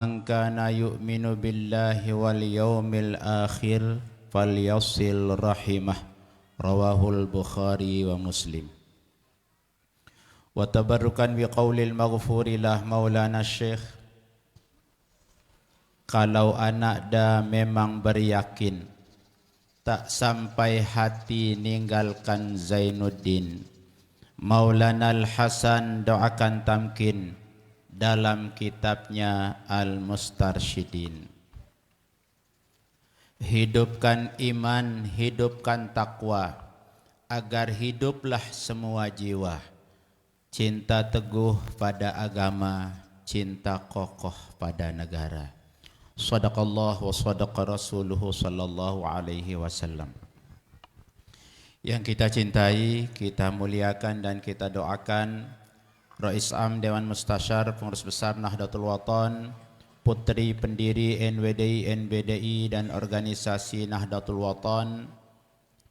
Man kana yu'minu billahi wal yawmil akhir falyasil rahimah. Rawahul Bukhari wa Muslim. Wa tabarrukan bi qaulil maghfurilah Maulana Syekh, kalau anak dah memang beryakin tak sampai hati ninggalkan Zainuddin, Maulana Al-Hasan doakan tamkin dalam kitabnya Al-Mustarsyidin. Hidupkan iman, hidupkan takwa, agar hiduplah semua jiwa. Cinta teguh pada agama, cinta kokoh pada negara. Shadaqallah wa shadaqa rasuluhu sallallahu alaihi wasallam. Yang kita cintai, kita muliakan dan kita doakan Rais Am Dewan Mustasyar Pengurus Besar Nahdlatul Wathon, Putri Pendiri NWDI, NBDI dan Organisasi Nahdlatul Wathon,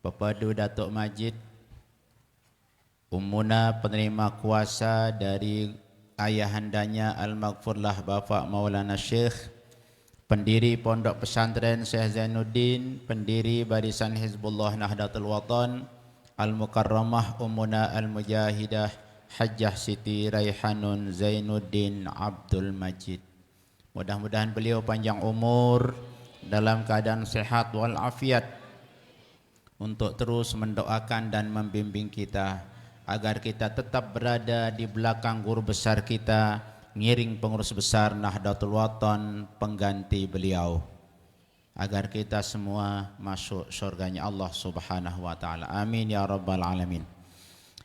Pepadu Datuk Majid, Ummuna penerima kuasa dari ayahandanya Al-Maghfurlah Bapak Maulana Syekh, pendiri Pondok Pesantren Syekh Zainuddin, pendiri Barisan Hizbullah Nahdlatul Wathon, Al-Mukarramah Ummuna Al-Mujahidah Hajjah Siti Raihanun Zainuddin Abdul Majid. Mudah-mudahan beliau panjang umur dalam keadaan sehat walafiat untuk terus mendoakan dan membimbing kita agar kita tetap berada di belakang guru besar kita, ngiring pengurus besar Nahdlatul Wathon pengganti beliau, agar kita semua masuk surganya Allah Subhanahu wa taala. Amin ya rabbal alamin.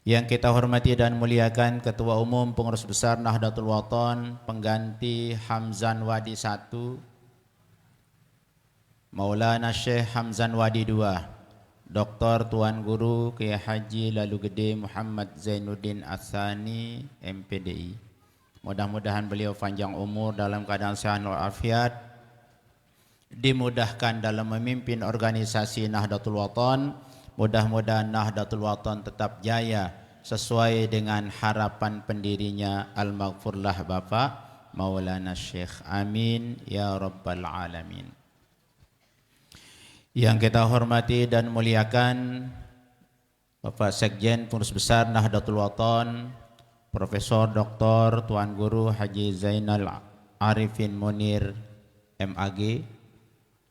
Yang kita hormati dan muliakan Ketua Umum Pengurus Besar Nahdlatul Wathon pengganti Hamzan Wadi 1, Maulana Syekh Hamzan Wadi 2, Dr. Tuan Guru Kiai Haji Lalu Gede Muhammad Zainuddin Ats-Tsani MPDI. Mudah-mudahan beliau panjang umur dalam keadaan sehat walafiat, dimudahkan dalam memimpin organisasi Nahdlatul Wathon. Mudah-mudahan Nahdlatul Wathon tetap jaya sesuai dengan harapan pendirinya Al-Maghfurlah Bapak Maulana Syekh. Amin ya rabbal alamin. Yang kita hormati dan muliakan Bapak Sekjen Pengurus Besar Nahdlatul Wathon, Profesor Dr. Tuan Guru Haji Zainal Arifin Munir MAG.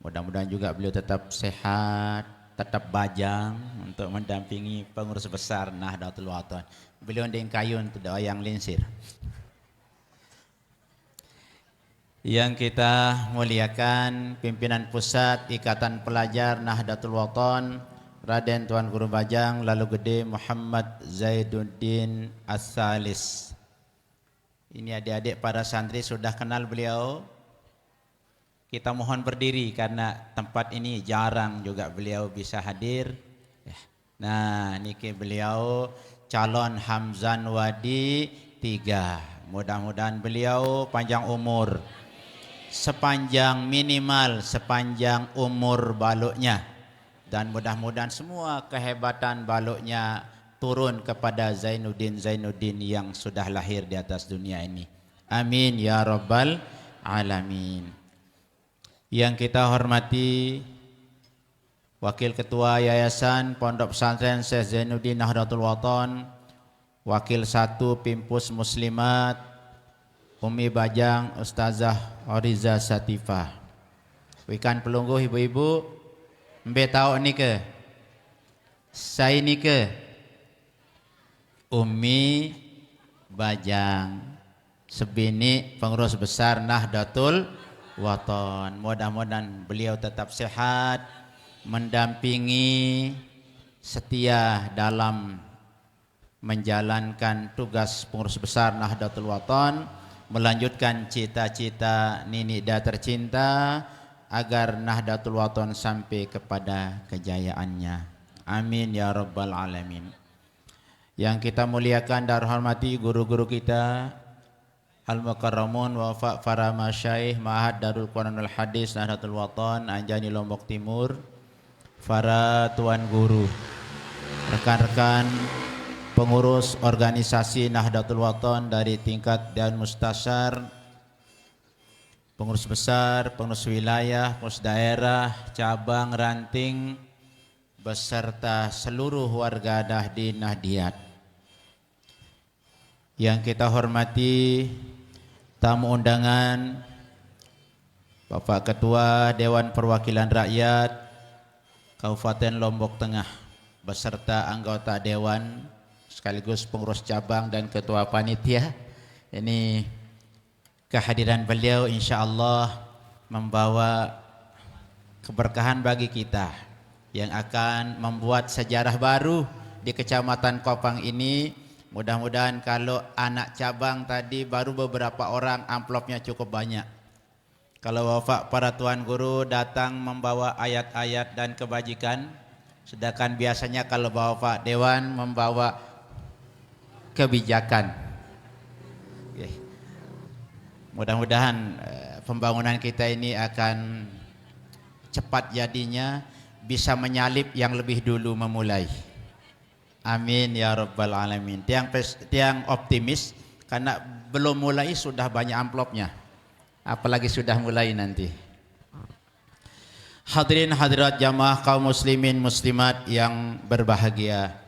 Mudah-mudahan juga beliau tetap sehat, tetap bajang untuk mendampingi pengurus besar Nahdlatul Wathon. Beliau ndeng kayun tidak yang linsir. Yang kita muliakan pimpinan pusat Ikatan Pelajar Nahdlatul Wathon, Raden Tuan Guru Bajang Lalu Gede Muhammad Zainuddin Ats-Tsalis. Ini adik-adik para santri sudah kenal beliau. Kita mohon berdiri karena tempat ini jarang juga beliau bisa hadir. Nah, niki beliau calon Hamzan Wadi 3. Mudah-mudahan beliau panjang umur, minimal sepanjang umur baluknya, dan mudah-mudahan semua kehebatan baluknya turun kepada Zainuddin yang sudah lahir di atas dunia ini. Amin ya rabbal alamin. Yang kita hormati Wakil Ketua Yayasan Pondok Pesantren Syekh Zainuddin Nahdlatul Wathon, Wakil 1 Pimpus Muslimat Umi Bajang Ustazah Oriza Satifah. Wikan pelungguh ibu-ibu, mbe tahu ni ke? Saya ni ke? Umi Bajang, sebini pengurus besar Nahdlatul Wathon. Mudah-mudahan beliau tetap sehat, mendampingi, setia dalam menjalankan tugas pengurus besar Nahdlatul Wathon, melanjutkan cita-cita Ninida tercinta agar Nahdlatul Wathon sampai kepada kejayaannya. Amin ya rabbal alamin. Yang kita muliakan dan hormati guru-guru kita, Al-Mukarramun wa para masyaikh Ma'had Darul Quranul Hadis Nahdlatul Wathon Anjani Lombok Timur, para tuan guru, rekan-rekan pengurus organisasi Nahdlatul Wathon dari tingkat Dewan Mustasyar, pengurus besar, pengurus wilayah, pengurus daerah, cabang, ranting, beserta seluruh warga Nahdien Nahdiyat. Yang kita hormati tamu undangan Bapak Ketua Dewan Perwakilan Rakyat Kabupaten Lombok Tengah beserta anggota Dewan sekaligus pengurus cabang dan ketua panitia. Ini kehadiran beliau insya Allah membawa keberkahan bagi kita yang akan membuat sejarah baru di Kecamatan Kopang ini. Mudah-mudahan kalau anak cabang tadi baru beberapa orang, amplopnya cukup banyak. Kalau Bapak para Tuan Guru datang membawa ayat-ayat dan kebajikan, sedangkan biasanya kalau Bapak Dewan membawa kebijakan. Okay. Mudah-mudahan pembangunan kita ini akan cepat jadinya, bisa menyalip yang lebih dulu memulai. Amin ya rabbal alamin. Tiang optimis karena belum mulai sudah banyak amplopnya, apalagi sudah mulai nanti. Hadirin hadirat jamaah kaum muslimin muslimat yang berbahagia,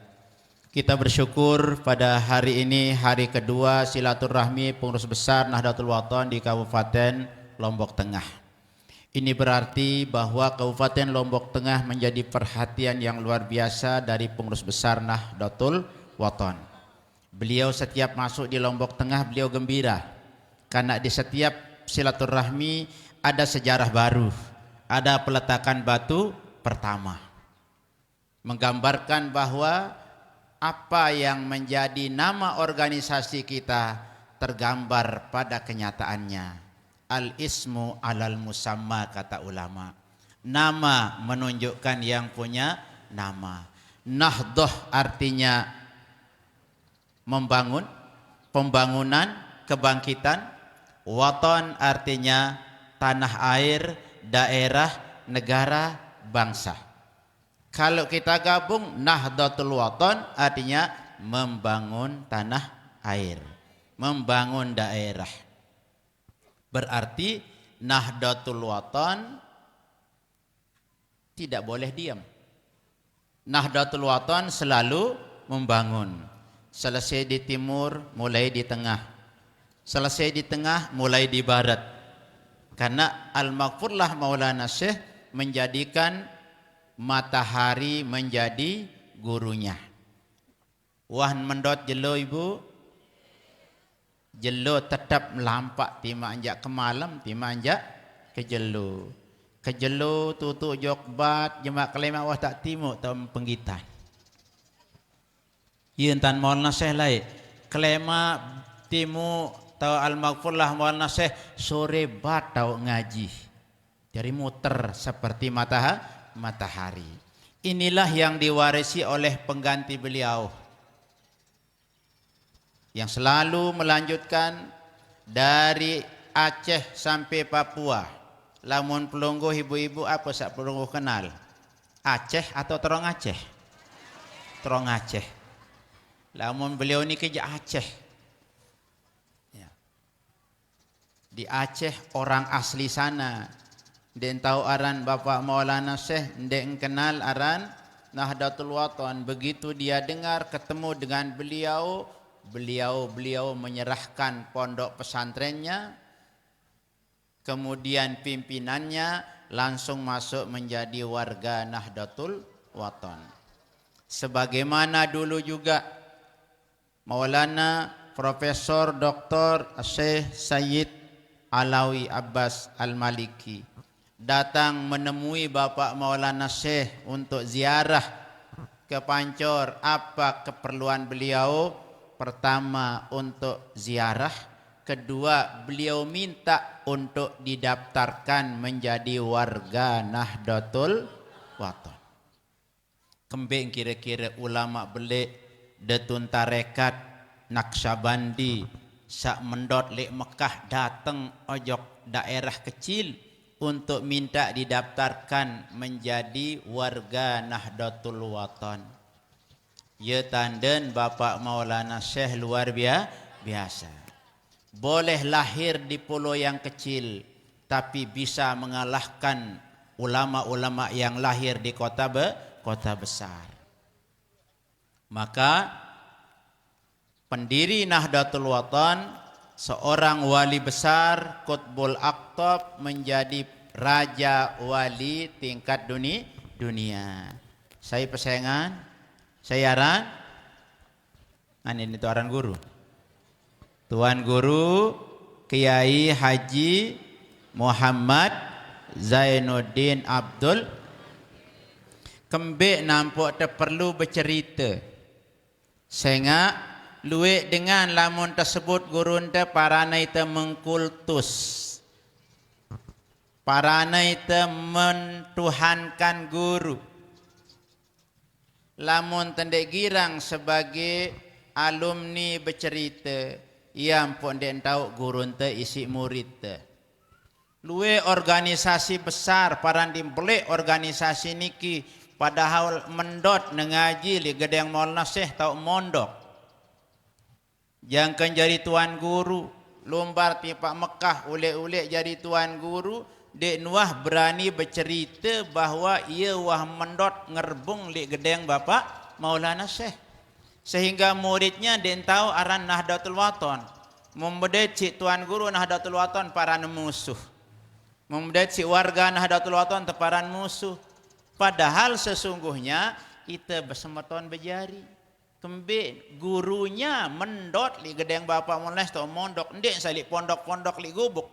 kita bersyukur pada hari ini hari kedua silaturahmi pengurus besar Nahdlatul Wathon di Kabupaten Lombok Tengah. Ini berarti bahwa Kabupaten Lombok Tengah menjadi perhatian yang luar biasa dari pengurus besar Nahdlatul Wathon. Beliau setiap masuk di Lombok Tengah beliau gembira karena di setiap silaturahmi ada sejarah baru, ada peletakan batu pertama, menggambarkan bahwa apa yang menjadi nama organisasi kita tergambar pada kenyataannya. Al-ismu alal musamma, kata ulama. Nama menunjukkan yang punya nama. Nahdoh artinya membangun, pembangunan, kebangkitan. Waton artinya tanah air, daerah, negara, bangsa. Kalau kita gabung Nahdlatul Wathon artinya membangun tanah air, membangun daerah. Berarti Nahdlatul Wathon tidak boleh diam. Nahdlatul Wathon selalu membangun. Selesai di timur, mulai di tengah. Selesai di tengah, mulai di barat. Karena Al-Maghfurlah Maulana Syekh menjadikan matahari menjadi gurunya. Wah mendot jelo ibu, jelo tetap melampak tima anjak ke malam, tima anjak ke jelo. Ke jelo tutuk jokbat jemak kelema wah tak timuk tau penggitan. Yen tan Maulana Syekh lai kelema timu tau Al-Maghfurlah Maulana Syekh sore bat tau ngaji. Dari muter seperti matahari. Inilah yang diwarisi oleh pengganti beliau, yang selalu melanjutkan dari Aceh sampai Papua. Lamun pelungguh ibu-ibu apa sak pelungguh kenal? Aceh atau Terong Aceh? Terong Aceh. Lamun beliau ni kerja Aceh. Ya. Di Aceh orang asli sana. Ndek tahu aran Bapak Maulana Syekh, ndek kenal aran Nahdlatul Wathon. Begitu dia dengar ketemu dengan beliau, beliau menyerahkan pondok pesantrennya, kemudian pimpinannya langsung masuk menjadi warga Nahdlatul Wathon. Sebagaimana dulu juga Maulana Profesor Dr. Syekh Sayyid Alawi Abbas Al-Maliki datang menemui Bapak Maulana Syekh untuk ziarah ke Pancor. Apa keperluan beliau? Pertama untuk ziarah, kedua beliau minta untuk didaftarkan menjadi warga Nahdlatul Wathon. Kembing kira-kira ulama belik detun tarekat Naqsyabandi sak mendot lek Mekah datang ojok daerah kecil untuk minta didaftarkan menjadi warga Nahdlatul Wathon. Ya tanden Bapak Maulana Syekh luar biasa. Boleh lahir di pulau yang kecil, tapi bisa mengalahkan ulama-ulama yang lahir di kota besar. Maka pendiri Nahdlatul Wathon, seorang wali besar Qutbul Aqtab, menjadi raja wali tingkat dunia. Saya persaingan, saya aran, ini tuan guru. Tuan Guru Kiai Haji Muhammad Zainuddin Abdul. Kembik nampak perlu bercerita. Sehingga luik dengan lamun tersebut guru ente parana ite mengkultus. Parana ite mentuhankan guru. Lamun tendek girang sebagai alumni bercerita, yang pun den tahu guru ente isi murid te. Luwe organisasi besar parandim belek organisasi niki padahal mendot nengaji li gedeng Maulana Syekh tau mondok. Yang kan jadi tuan guru lombar tipak Mekah ulek-ulek jadi tuan guru, dek nuah berani bercerita bahawa ia wah mendot ngerbung li gedeng Bapak Maulana Syekh. Sehingga muridnya den tahu aran Nahdlatul Wathon. Membedet cik tuan guru Nahdlatul Wathon paran musuh. Membedet cik warga Nahdlatul Wathon teparan musuh. Padahal sesungguhnya kita bersemeton berjari. Kembik gurunya mendot li gedeng Bapak Maulana tau mondok, ndek salik pondok-pondok li gubuk.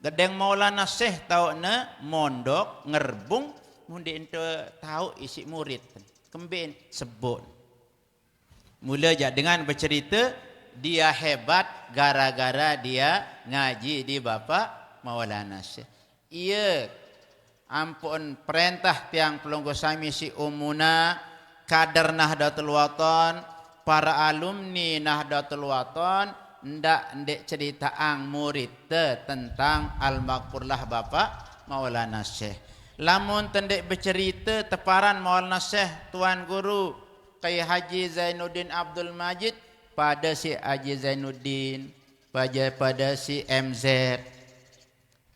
Gedeng Maulana Syekh tau ne mondok ngerbung mundi ente tahu isi murid. Kembik sebut. Mula je dengan bercerita dia hebat gara-gara dia ngaji di Bapak Maulana Syekh. Ia ampun perintah tiang pelunggu sami si umuna, kader Nahdlatul Wathon, para alumni Nahdlatul Wathon ndek cerita ang murid tentang al-maghfurlah Bapak Maulana Syekh. Lamun tendek bercerita teparan Maulana Syekh tuan guru Kiai Haji Zainuddin Abdul Majid pada si Haji Zainuddin, pada si MZ,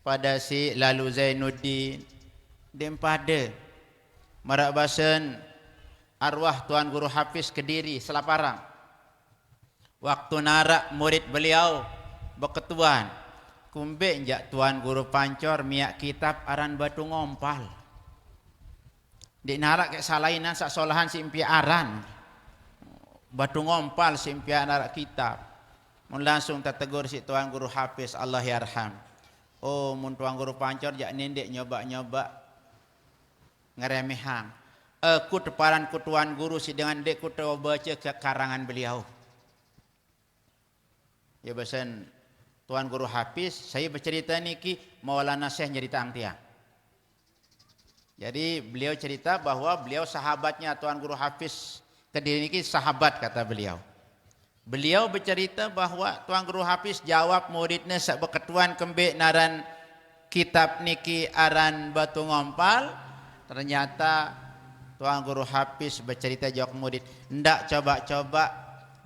pada si Lalu Zainuddin, dan pada marak basen arwah tuan guru Hafiz Kediri Selaparang. Waktu narak murid beliau berketuan, kumbek jak tuan guru Pancor miak kitab aran Batu Ngompal. Di narak ke salainan sak solahan si impia aran Batu Ngompal si impia narak kitab. Mun langsung tertegur si tuan guru Hafiz Allah yarham. Oh mun tuan guru Pancor jak nindek nyoba-nyoba ngeremehang. Aku teparan ku tuan guru si dengan dek ku baca ke karangan beliau. Ya besen tuan guru Hafiz, saya bercerita niki Maulana Syekh nyerita ang tiang. Jadi beliau cerita bahwa beliau sahabatnya tuan guru Hafiz Kediri niki sahabat kata beliau. Beliau bercerita bahwa tuan guru Hafiz jawab muridnya sak berketuan kembek naran kitab niki aran Batu Ngompal. Ternyata tuan guru Hafiz bercerita jawab murid, ndak coba-coba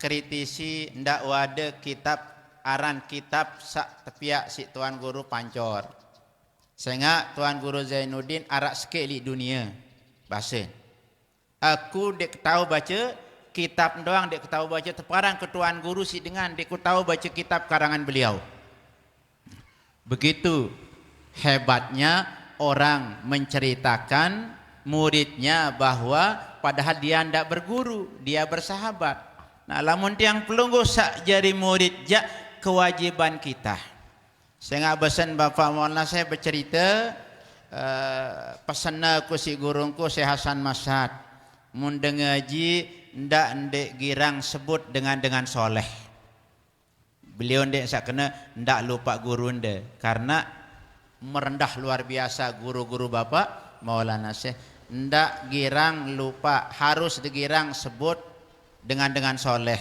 kritisi, ndak wade kitab aran kitab sak tepiak si tuan guru Pancor. Sehingga tuan guru Zainuddin arak sikit li dunia bahasa. Aku dek tahu baca kitab doang, dek tahu baca teparan ke tuan guru si dengan dek tahu baca kitab karangan beliau. Begitu hebatnya orang menceritakan muridnya bahwa padahal dia ndak berguru, dia bersahabat. Nah, lamun tiang pelunggu sak jari murid jak kewajiban kita. Sehingga besen Bapak Maulana saya bercerita pesana ku si gurungku si Hasan Masad mun dengaji ndak ndek girang sebut dengan soleh. Beliau ndek sak kena ndak lupa guru nde karena merendah luar biasa guru-guru Bapak Maulana Syekh. Ndak girang lupa, harus digirang sebut dengan soleh.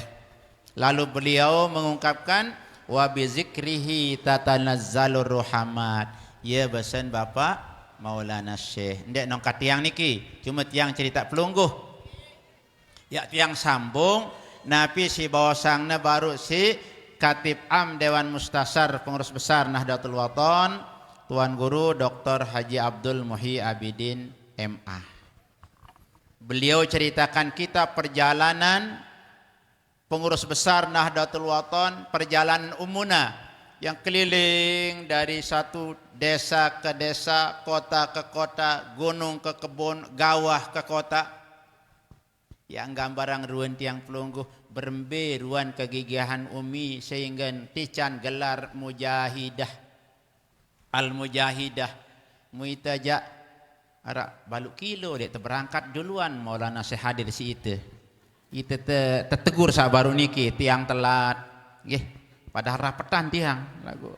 Lalu beliau mengungkapkan wa bizikrihi tatanazzalur ruhamat. Ya besen Bapak Maulana Syekh. Ndek nongkat tiang niki, cuma tiang cerita pelungguh. Ya tiang sambung, napi si bawasangna baru si Katib Am Dewan Mustasar Pengurus Besar Nahdlatul Wathon Tuan Guru Dr. Haji Abdul Muhyi Abidin MA. Beliau ceritakan kita perjalanan pengurus besar Nahdlatul Wathon, perjalanan Ummuna yang keliling dari satu desa ke desa, kota ke kota, gunung ke kebun, gawah ke kota. Yang gambarang ruan tiang pelungguh berembe ruan kegigihan umi sehingga tican gelar mujahidah. Al-mujahidah muitaja arak baluk kilo dek terberangkat duluan Maulana Syekh hadir si itu. Kita tegur sabaru niki tiang telat. Nggih, pada rapetan tiang lagu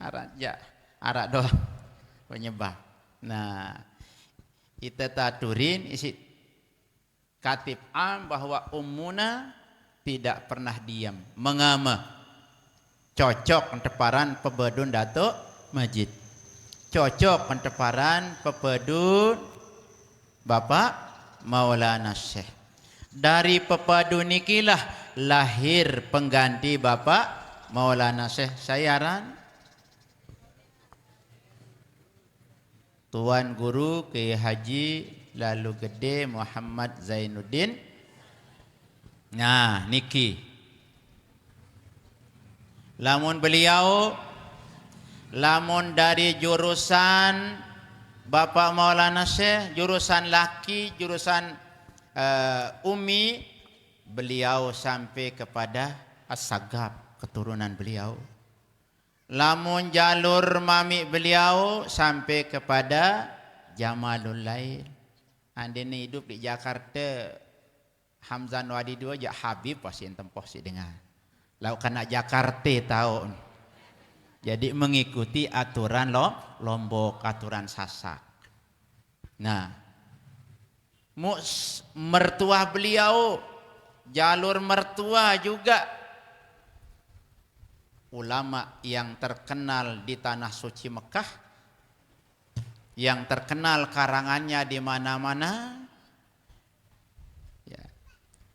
arak doang penyebab. Nah, kita taturin isi Katib am bahwa Ummuna tidak pernah diam, mengama. Cocok penteparan pebedun Datuk Majid. Cocok penteparan pebedun Bapak Maulana Syekh. Dari pepadu nikilah lahir pengganti Bapak Maulana Syekh Sayaran. Tuan Guru Kiai Haji Lalu Gede Muhammad Zainuddin. Nah, niki. Lamun beliau dari jurusan Bapak Maulana Syekh, jurusan laki, jurusan Umi, beliau sampai kepada As-Sagab, keturunan beliau. Lamun jalur mami beliau sampai kepada Jamalul Lail. Andini hidup di Jakarta, Hamzah Wadi dua jak Habib pasti tempoh si dengar. Lau kena Jakarta tahu. Jadi mengikuti aturan Lombok, aturan Sasak. Nah, mertua beliau, jalur mertua juga ulama yang terkenal di tanah suci Mekah, yang terkenal karangannya di mana-mana, ya,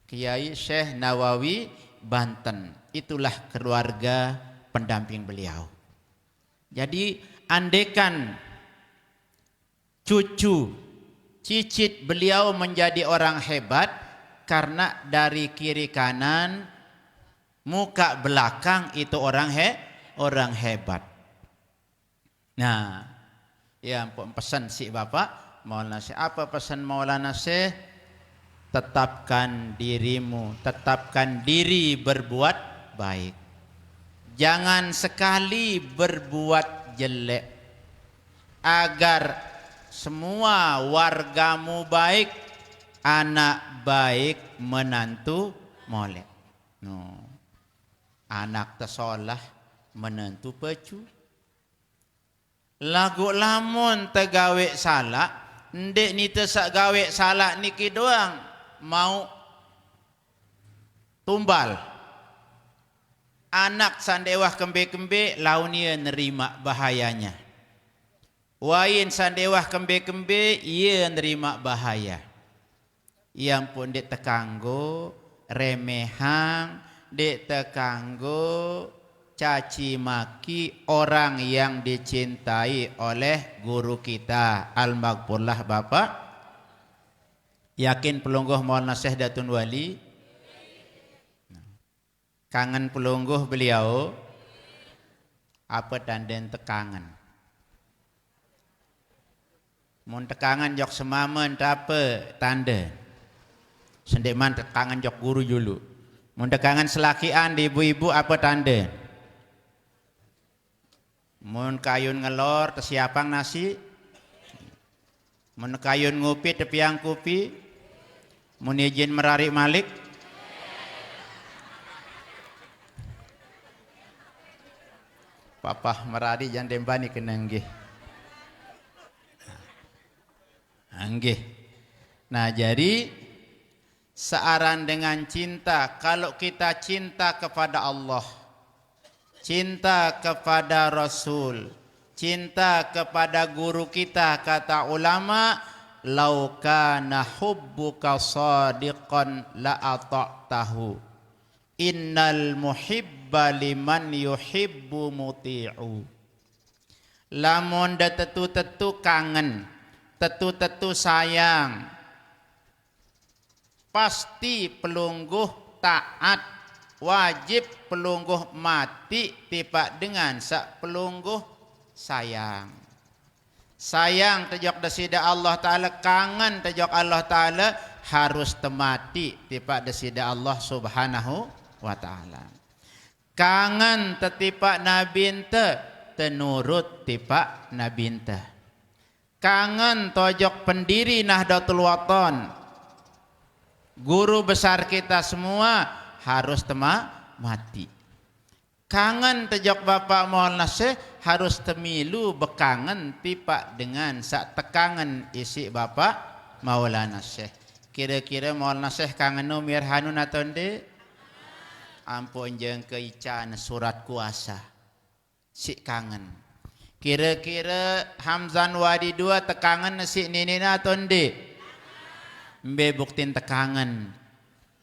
Kiai Syekh Nawawi Banten. Itulah keluarga pendamping beliau. Jadi andekan cucu cicit beliau menjadi orang hebat karena dari kiri kanan muka belakang itu orang hebat. Nah, ya pesan si Bapak Maulana Syekh. Apa pesan Maulana Syekh? Tetapkan dirimu, tetapkan diri berbuat baik. Jangan sekali berbuat jelek agar semua wargamu baik, anak baik, menantu molek. No. Anak tersolah, menantu pecu. Lagu lamun tegawe salah, ndek ni tersak gawe salah niki doang mau tumbal. Anak sandewah kembe-kembe laun ia nerima bahayanya. Wain sandewah kembe-kembe ia nerima bahaya. Yang pun dek tekanggo remehang, dek tekanggo caci maki orang yang dicintai oleh guru kita Al-Maghfurlah Bapak. Yakin pelungguh Maulana Syekh Datun Wali? Kangen pelungguh beliau? Apa tanden tekangan? Mun tekangan jok semamen apa tanda? Sendeman tekangan jok guru dulu. Mun tekangan selakian di ibu-ibu apa tanda? Mun kayun ngelor tersiapang nasi, mun kayun ngupi tepiang kupi, mun izin merarik malik, Papa meradi jangan dembani kena nggih. Nggih. Nah, jadi searan dengan cinta, kalau kita cinta kepada Allah, cinta kepada Rasul, cinta kepada guru kita, kata ulama, lau kana hubbuka shadiqan la ata'tahu. Innal muhibba liman yuhibbu muti'u. Lamun da tetu-tetu kangen, tetu-tetu sayang, pasti pelungguh taat, wajib pelungguh mati tipak dengan sak pelungguh sayang. Sayang tajok desida Allah Ta'ala, kangen tajok Allah Ta'ala, harus temati tipak desida Allah Subhanahu wa Ta'ala. Kangen tetipak Nabi ente, tenurut tipak Nabi ente. Kangen tojok pendiri Nahdlatul Wathon, guru besar kita semua, harus mati. Kangen tojok Bapak Maulana Syekh, harus temilu bekangen tipak dengan sak tekangen isi Bapak Maulana Syekh. Kira-kira Maulana Syekh kangen Mir Hanun atau nde? Ampun jeung keican surat kuasa. Si kangen. Kira-kira Hamzan Wadi 2 tekangan si ninina atau nde? Mbe buktin tekangan.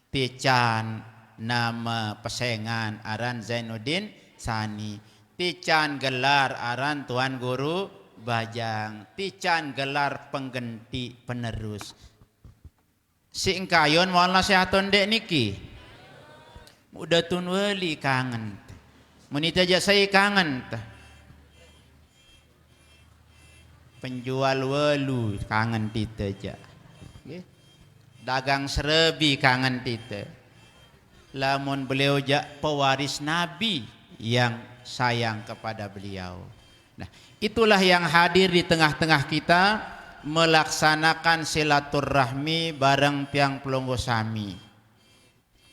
Tican nama pesengan aran Zainuddin Sani. Tican gelar aran Tuan Guru Bajang. Tican gelar pengganti penerus. Si engkayon Maulana Syekh atau nde niki? Udah tun wali kangen. Menita aja saya kangen. Penjual walu kangen tita aja. Dagang serebi kangen tita. Lamun beliau ja pewaris Nabi yang sayang kepada beliau. Nah, itulah yang hadir di tengah-tengah kita melaksanakan silaturahmi bareng tiang pelunggu sami.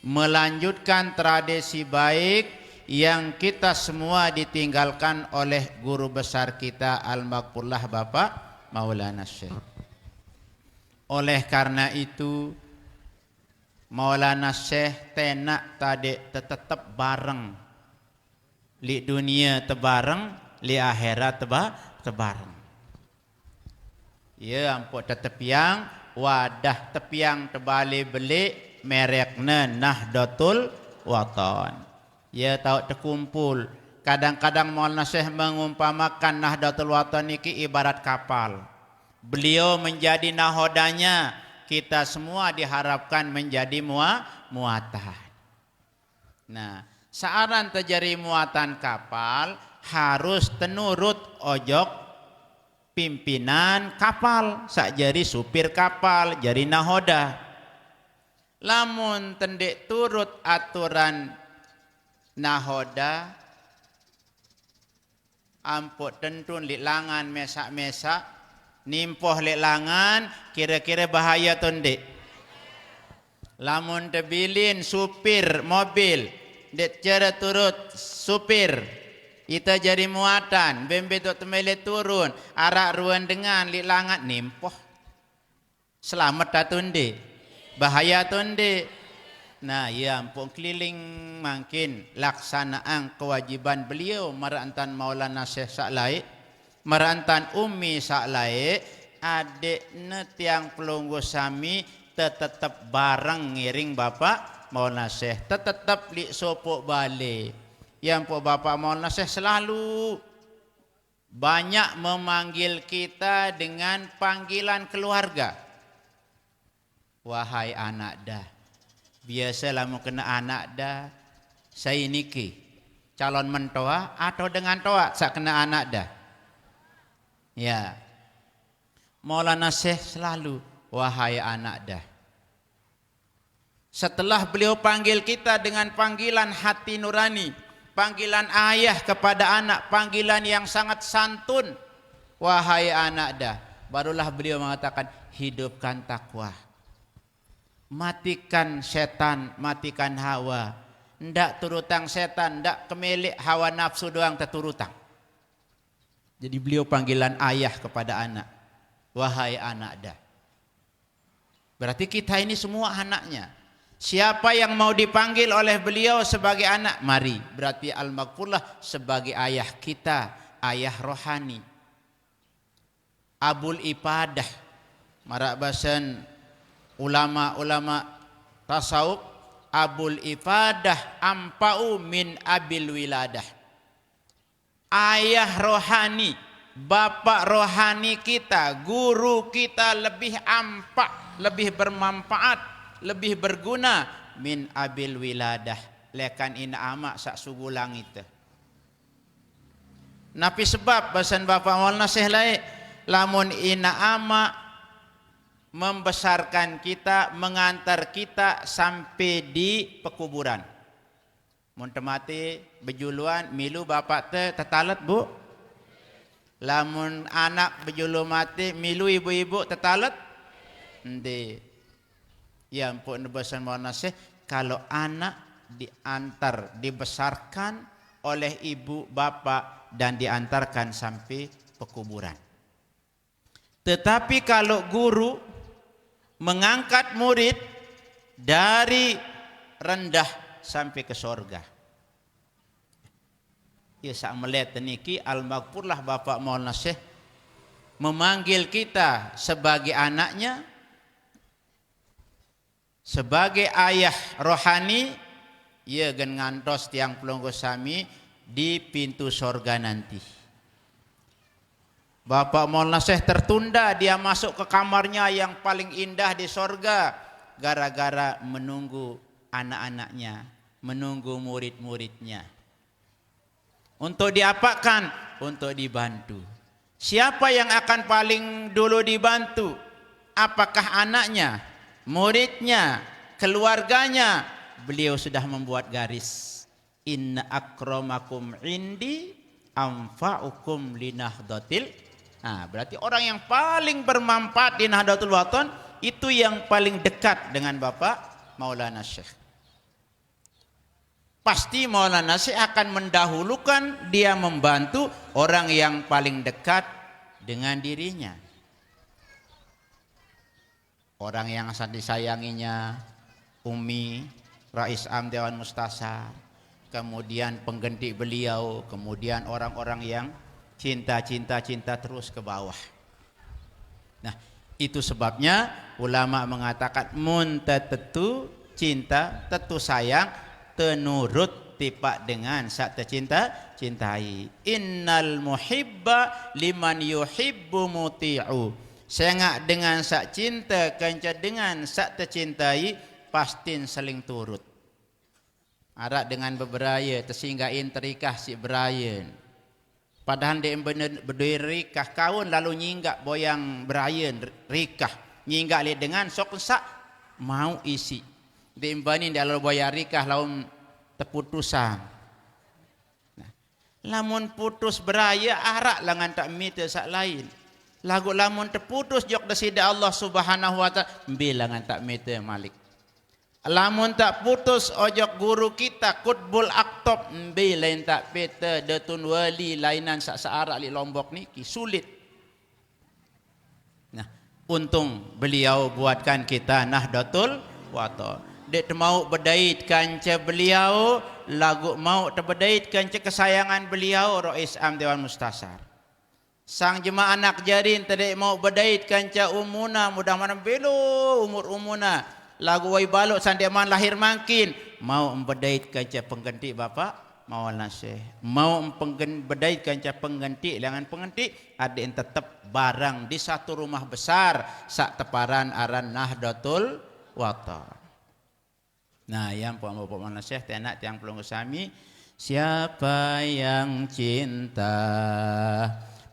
Melanjutkan tradisi baik yang kita semua ditinggalkan oleh guru besar kita Al-Maghfurlah Bapak Maulana Syekh. Oleh karena itu Maulana Syekh tenak tadi tetap bareng. Li dunia tebareng, li akhirat tebareng. Ya ampun tepiang wadah tepiang tebali beli merekna Nahdlatul Wathon. Ya tahu terkumpul. Kadang-kadang Maulana Syekh mengumpamakan Nahdlatul Wathon niki ibarat kapal. Beliau menjadi nahodanya, kita semua diharapkan menjadi muatan. Nah, searan terjadi muatan kapal harus tenurut ojok pimpinan kapal, sak jari supir kapal, jari nahoda. Lamun tendek turut aturan nahoda, ampun tentun li langan mesak-mesak, nimpoh li langan, kira-kira bahaya tondek. Lamun tebilin supir mobil, dek cara turut supir, kita jadi muatan, bembe tu temele turun, arak ruan dengan li langan nimpoh. Selamat tak tondek, bahaya tondek. Nah, ya ampun keliling makin laksanaan kewajiban beliau merantan Maulana Syekh Saklai, merantan Ummi Saklai, adiknya tiang pelunggu sami tetap bareng ngiring Bapak Maulana Syekh, tetap li sopok balik. Yang po Bapak Maulana Syekh selalu banyak memanggil kita dengan panggilan keluarga. Wahai anak dah. Biasalah mau kena anak dah. Saya niki calon mentoa atau dengan toa saya kena anak dah. Ya. Maulana Syekh selalu wahai anak dah. Setelah beliau panggil kita dengan panggilan hati nurani, panggilan ayah kepada anak, panggilan yang sangat santun, wahai anak dah, barulah beliau mengatakan hidupkan takwa. Matikan setan, matikan hawa. Ndak turutang setan, ndak kemilik hawa nafsu doang terturutang. Jadi beliau panggilan ayah kepada anak. Wahai anak dah. Berarti kita ini semua anaknya. Siapa yang mau dipanggil oleh beliau sebagai anak, mari. Berarti Al-Maghfurlah sebagai ayah kita, ayah rohani. Abul Ibadah. Marak bahasan ulama-ulama tasawuf, Abul Ibadah ampau min abil wiladah. Ayah rohani bapak rohani kita, guru kita lebih ampak, lebih bermanfaat, lebih berguna min abil wiladah lekan ina amak sak sugu langit. Napi sebab bahasan Bapak Maulana Syekh lain, lamun ina amak membesarkan kita, mengantar kita sampai di pekuburan. Mun temati bejuluan milu bapak tetalet bu. Lamun anak bejulu mati milu ibu-ibu tetalet. Ndi. Ya ampun bahasan Maulana Syekh, kalau anak diantar, dibesarkan oleh ibu bapak dan diantarkan sampai pekuburan. Tetapi kalau guru mengangkat murid dari rendah sampai ke sorga, ya sak melihat niki al-maghfurlah Bapak Maulana Syekh memanggil kita sebagai anaknya, sebagai ayah rohani, ia gen ngantos tiang pelonggo sami di pintu sorga nanti. Bapak Maulana Syekh tertunda, dia masuk ke kamarnya yang paling indah di sorga gara-gara menunggu anak-anaknya, menunggu murid-muridnya. Untuk diapakan? Untuk dibantu. Siapa yang akan paling dulu dibantu? Apakah anaknya, muridnya, keluarganya? Beliau sudah membuat garis. Inna akramakum indi anfa'ukum linahdatil. Nah, berarti orang yang paling bermanfaat di Nahdlatul Wathon itu yang paling dekat dengan Bapak Maulana Syekh. Pasti Maulana Syekh akan mendahulukan, dia membantu orang yang paling dekat dengan dirinya. Orang yang sangat disayanginya, Umi, Rais Am Dewan Mustasar, kemudian pengganti beliau, kemudian orang-orang yang cinta terus ke bawah. Nah, itu sebabnya ulama mengatakan mun tetu cinta, tetu sayang, tenurut tipak dengan sak cintai. Innal muhibba liman yuhibbu muti'u. Sengak dengan sak cinta, kanca dengan sak tercintai, pastin saling turut. Arak dengan beberaya tersinggahin terikah si berayan. Padahal dia berdua rikah kawan lalu nyinggak boyang berayan rikah. Nyinggak lihat dengan sok sak mau isi. Diimbani dia lalu boyang rikah lalu terputusan. Nah, lamun putus beraya arak langan tak mita sak lain. Lagu lamun terputus jok desida Allah Subhanahu wa taala bilangan tak mita malik. Lamun tak putus ojok guru kita Qutbul Aktab mbi lain tak peta datun wali lainan sak searak li Lombok niki sulit. Nah, untung beliau buatkan kita Nahdlatul Wathon. Dek mau berdait kanca beliau, lagu mau terberdait kanca kesayangan beliau Rais Am Dewan Mustasar. Sang jemaah anak jarin tadi mau berdait kanca umuna mudah-mudahan belo umur umuna. Lagu wai balok sandiaman lahir makin mau membedait kanca pengganti Bapak Maulana Syekh, mau membedait kanca pengganti lengan pengganti ada yang tetap barang di satu rumah besar sak teparan aran Nahdlatul Wathon. Nah, yang Pak Maulana Syekh tenak tiang pelunggu sami, siapa yang cinta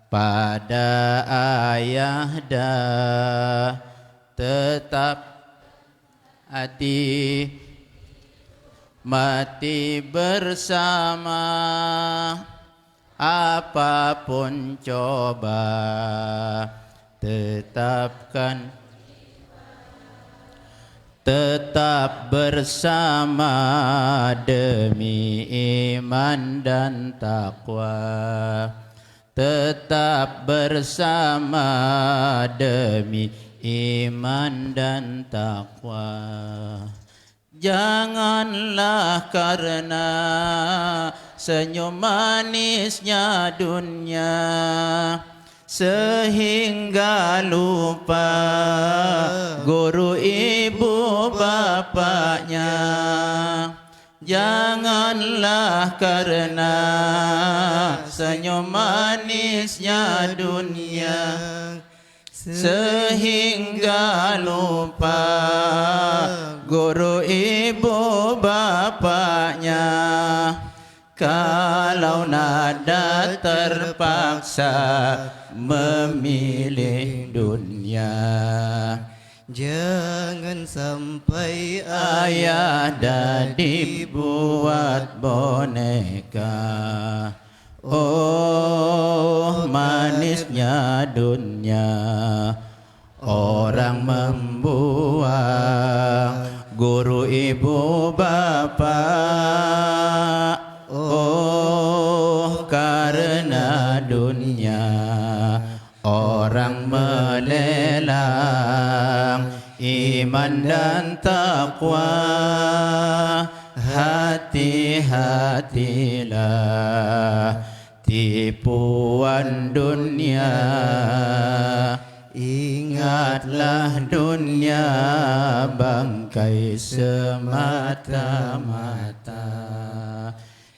pada ayah dah tetap hati mati bersama apapun coba tetap bersama demi iman dan takwa, tetap bersama demi iman dan takwa. Janganlah karena senyum manisnya dunia sehingga lupa guru ibu bapaknya. Janganlah karena senyum manisnya dunia sehingga lupa guru ibu bapaknya. Kalau nada terpaksa memilih dunia, jangan sampai ayah dah dibuat boneka. Oh manisnya dunia, orang membuang guru ibu bapak. Oh karena dunia orang melelang iman dan taqwa. Hati-hatilah tipuan dunia, ingatlah dunia bangkai semata-mata.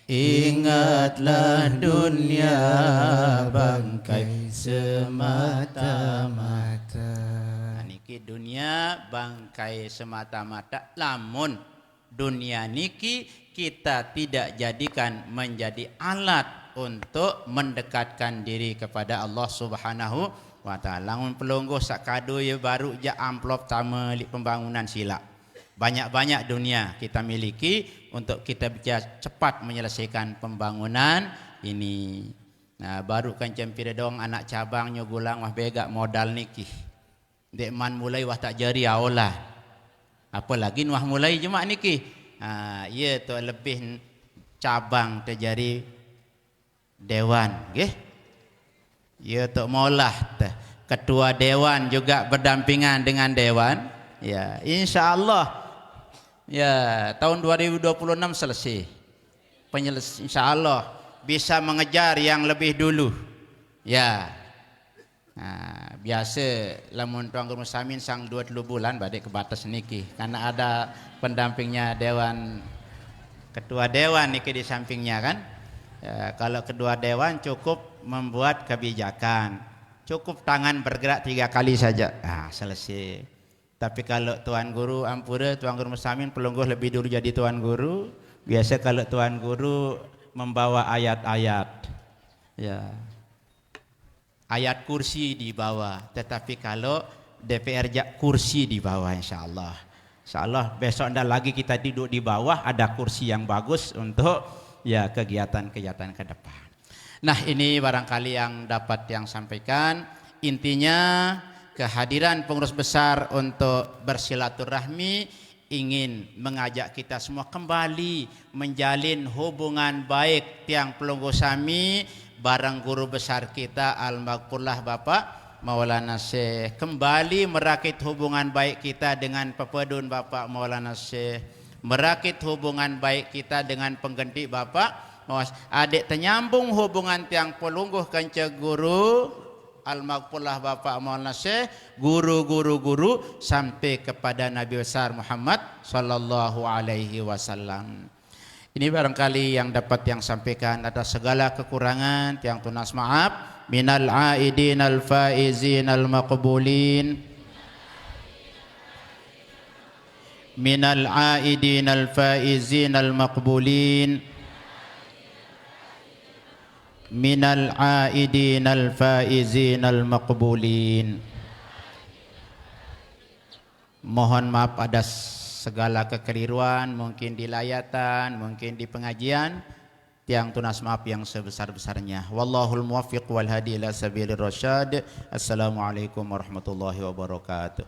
Ingatlah dunia bangkai semata-mata. Niki dunia bangkai semata-mata, lamun dunia niki kita tidak jadikan menjadi alat untuk mendekatkan diri kepada Allah Subhanahu wa taala. Lamun pelungguh sakado ya baru ja amplop tama li pembangunan sila. Banyak-banyak dunia kita miliki untuk kita bisa cepat menyelesaikan pembangunan ini. Nah, baru kan cempire dong anak cabang nyogulang wah bega modal niki. Dek man mulai wah tak jari aolah. Apalagi wah mulai cuma niki. Ya tu lebih cabang terjadi dewan, nggih. Ya tu maulah ketua dewan juga berdampingan dengan dewan. Ya, insyaallah. Ya, tahun 2026 selesai. Insyaallah bisa mengejar yang lebih dulu. Ya. Nah, biasa lamun tuan guru Samin sang 2-3 bulan badai ke batas niki karena ada pendampingnya dewan, ketua dewan niki di sampingnya kan. Ya, kalau kedua dewan cukup membuat kebijakan. Cukup tangan bergerak 3 kali saja. Selesai. Tapi kalau tuan guru ampura, tuan guru Musamin pelungguh lebih dulu jadi tuan guru. Biasa kalau tuan guru membawa ayat-ayat, ya, ayat kursi di bawah. Tetapi kalau DPR jak kursi di bawah, insyaallah. Insyaallah besok ndak lagi kita duduk di bawah, ada kursi yang bagus untuk ya kegiatan-kegiatan ke depan. Nah ini barangkali yang dapat yang sampaikan. Intinya kehadiran pengurus besar untuk bersilaturahmi ingin mengajak kita semua kembali menjalin hubungan baik tiang pelungguh sami bareng guru besar kita Al-Maghfurlah Bapak Maulana Syekh, kembali merakit hubungan baik kita dengan pepedun Bapak Maulana Syekh, merakit hubungan baik kita dengan pengganti Bapak adik ternyambung hubungan tiang pelungguh kanca guru Al-Maghfurlah Bapak Maulana Syekh, guru sampai kepada Nabi besar Muhammad sallallahu alaihi wasallam. Ini barangkali yang dapat yang sampaikan. Atas segala kekurangan tiang tunas maaf. Minal aidin al faizin al maqbulin. Minal aidin al faizin al maqbulin. Minal aidin al faizin al maqbulin. Mohon maaf atas segala kekeliruan, mungkin di layatan, mungkin di pengajian. Tiang tunas maaf yang sebesar-besarnya. Wallahul muwaffiq wal hadi ila sabilir rasyad. Assalamualaikum warahmatullahi wabarakatuh.